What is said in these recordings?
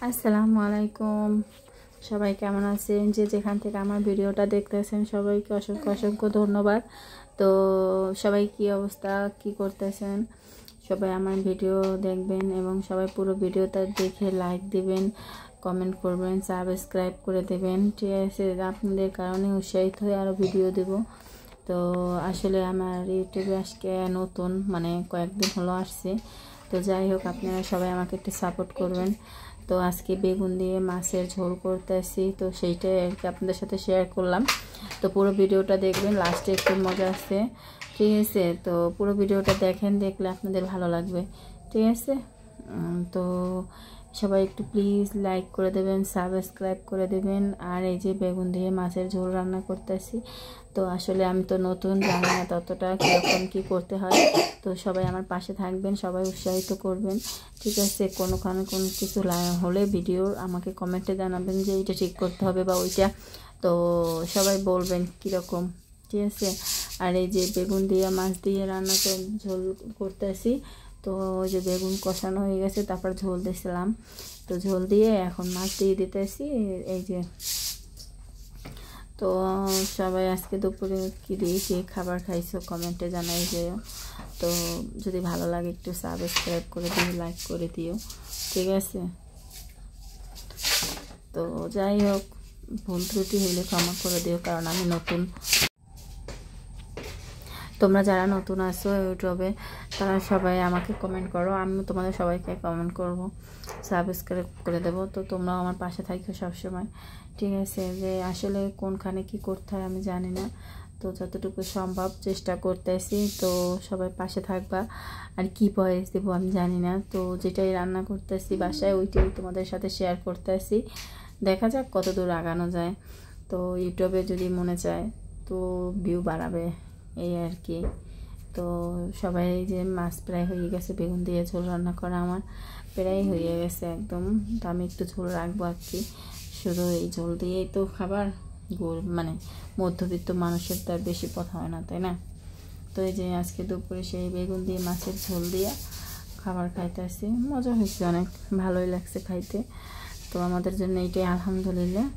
আসসালামু আলাইকুম। সবাই কেমন আছেন? যে যেখান থেকে আমার ভিডিওটা দেখতেছেন সবাইকে অসংখ্য অসংখ্য ধন্যবাদ। তো সবাই কি অবস্থা, কি করতেছেন? সবাই আমার ভিডিও দেখবেন এবং সবাই পুরো ভিডিওটা দেখে লাইক দিবেন, কমেন্ট করবেন, সাবস্ক্রাইব করে দেবেন। ঠিক আছে, আপনাদের কারণে উৎসাহিত হয়ে আরও ভিডিও দেব। তো আসলে আমার ইউটিউবে আজকে নতুন, মানে কয়েকদিন হলো আসছে। তো যাই হোক, আপনারা সবাই আমাকে একটু সাপোর্ট করবেন। তো আজকে বেগুন দিয়ে মাছের ঝোল করতেছি, তো সেইটাই আর কি আপনাদের সাথে শেয়ার করলাম। তো পুরো ভিডিওটা দেখবেন, লাস্টে একটু মজা আছে। ঠিক আছে, তো পুরো ভিডিওটা দেখেন, দেখলে আপনাদের ভালো লাগবে। ঠিক আছে, তো সবাই একটু প্লিজ লাইক করে দেবেন, সাবস্ক্রাইব করে দেবেন। আর এই যে বেগুন দিয়ে মাছের ঝোল রান্না করতেছি। তো আসলে আমি তো নতুন, জানি না ততটা কীরকম কী করতে হয়। তো সবাই আমার পাশে থাকবেন, সবাই উৎসাহিত করবেন। ঠিক আছে, কোনো কিছু হলে ভিডিওর আমাকে কমেন্টে জানাবেন যে এইটা ঠিক করতে হবে বা ওইটা। তো সবাই বলবেন কীরকম। ঠিক আছে, আর এই যে বেগুন দিয়ে মাছ দিয়ে রান্না ঝোল করতেছি। তো ওই যে বেগুন কষানো হয়ে গেছে, তারপর ঝোল দিয়েছিলাম। তো ঝোল দিয়ে এখন মাছ দিয়ে দিতেছি। এই যে, তো সবাই আজকে দুপুরে কী দিয়ে কে খাবার খাইছো কমেন্টে জানাই যেও। তো যদি ভালো লাগে একটু সাবস্ক্রাইব করে দিও, লাইক করে দিও। ঠিক আছে, তো যাই হোক, ভুল ত্রুটি হইলে ক্ষমা করে দিও, কারণ আমি নতুন। তোমরা যারা নতুন আসো ইউটিউবে, তারা সবাই আমাকে কমেন্ট করো, আমি তোমাদের সবাইকে কমেন্ট করব, সাবস্ক্রাইব করে দেবো। তো তোমরাও আমার পাশে থাকো সবসময়। ঠিক আছে, যে আসলে কোনখানে কি করতে হয় আমি জানি না, তো যতটুকু সম্ভব চেষ্টা করতেছি। তো সবাই পাশে থাকবা। আর কি ভয়েস দেবো আমি জানি না, তো যেটাই রান্না করতেছি বাসায় ওইটাই তোমাদের সাথে শেয়ার করতেছি। দেখা যাক কত দূর আগানো যায়। তো ইউটিউবে যদি মনে চায় তো ভিউ বাড়াবে, এই আর কি। তো সবাই, যে মাছ প্রায় হয়ে গেছে, বেগুন দিয়ে ঝোল রান্না করা আমার প্রায় হয়ে গেছে একদম। তো আমি একটু ঝোল রাখবো আর কি, শুধু এই ঝোল দিয়েই তো খাবার, মানে মধ্যবিত্ত মানুষের তো আর বেশি পথ হয় না, তাই না? তো এই যে আজকে দুপুরে সেই বেগুন দিয়ে মাছের ঝোল দিয়ে খাবার খাইতেছি। মজা হয়েছে, অনেক ভালোই লাগছে খাইতে। তো আমাদের জন্য এইটাই আলহামদুলিল্লাহ।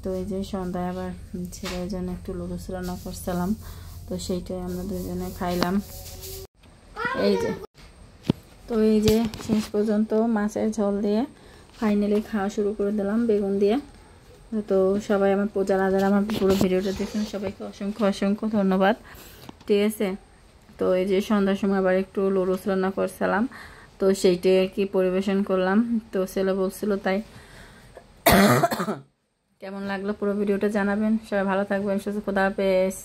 তো এই যে সন্ধ্যায় আবার ছেলের জন্য একটু লুডুস রান্না করছিলাম, তো সেইটাই আমরা দুজনে খাইলাম। এই যে, তো এই যে শেষ পর্যন্ত মাছের ঝোল দিয়ে ফাইনালি খাওয়া শুরু করে দিলাম বেগুন দিয়ে। তো সবাই আমার যারা যারা আমার পুরো ভিডিওটা দেখেন সবাইকে অসংখ্য অসংখ্য ধন্যবাদ। ঠিক আছে, তো এই যে সন্ধ্যার সময় আবার একটু লুডুস রান্না করছিলাম, তো সেইটাই আর কি পরিবেশন করলাম। তো ছেলে বলছিল তাই। কেমন লাগলো পুরো ভিডিওটা জানাবেন। সবাই ভালো থাকবেন, সুস্থ, খোদা হাফেজ।